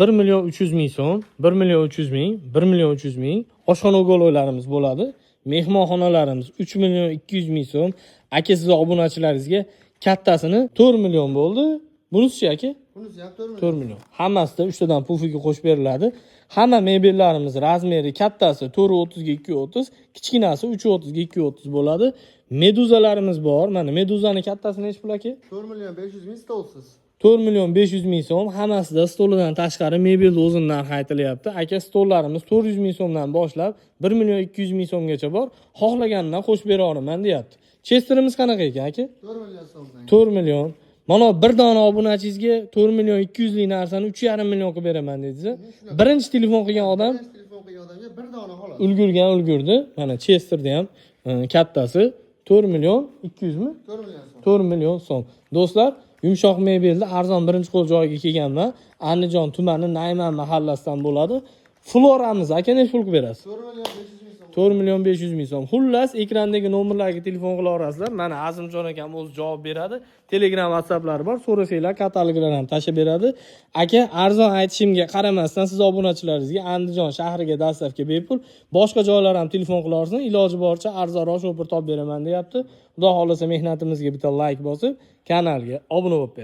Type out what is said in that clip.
1 million 300 ming so'm, 1 million 300 ming, 1 million 300 ming oshxona o'g'illarimiz bo'ladi. Mehmonxonalarimiz 3 million 200 ming so'm. Aka siz obunachilaringizga kattasini 4 million bo'ldi. Bunisi aka? Bunisi ham 4 million. 4 million. Hammasida 3 tadan pufiga qo'shib beriladi. Hamma mebellarimiz razmeri kattasi 430 ga 230, kichkinasi 330 ga 230 bo'ladi. Meduzalarimiz bor. Mana meduzani kattasi necha pul aka? 4 million 500 ming stolsiz. 4 million 500 ming so'm. Hammasida stolidan tashqari mebelni o'zi narxi aytilyapti. Aka stollarimiz 400 ming so'mdan boshlab 1 million 200 ming so'mgacha bor. Xohlagandan qo'shib bera olaman deyapti. Chesterimiz qanaqa ekan aka? 4 million so'mdan. 4 million. Mana bir dona obunachingizga 4 million 200 lik narsani 3,5 million qilib beraman dedingiz. Birinchi telefon qilgan odam Telefon qilgan odamga bir dona xolos. ulgurdi. Mana Chesterda ham kattasi 4 million 200 mi? 4 million so'm. 4 million so'm. Do'stlar, yumshoq mebelda arzon birinchi qo'l joyiga kelganman. Andijon tumani Nayman mahallasidan bo'ladi. Floramiz aka necha pul qilib berasiz? 4 million 500 ming so'm. 4 million 500 ming so'm. Xullas, ekrandagi nomerlarga telefon qila olasizlar. Mana Azimjon akam o'zi javob beradi. Telegram, WhatsApplari bor. So'rasanglar, kataloglar ham tashib beradi. Aka, arzon aytishimga qaramasdan siz obunachilaringizga Andijon shahriga dastavka bepul, boshqa joylar ham telefon qila olasiz. Iloji boricha arzonroq shopir topib beraman deyapti. Xudo xolasa mehnatimizga bitta like bosib, kanalga obuna bo'lib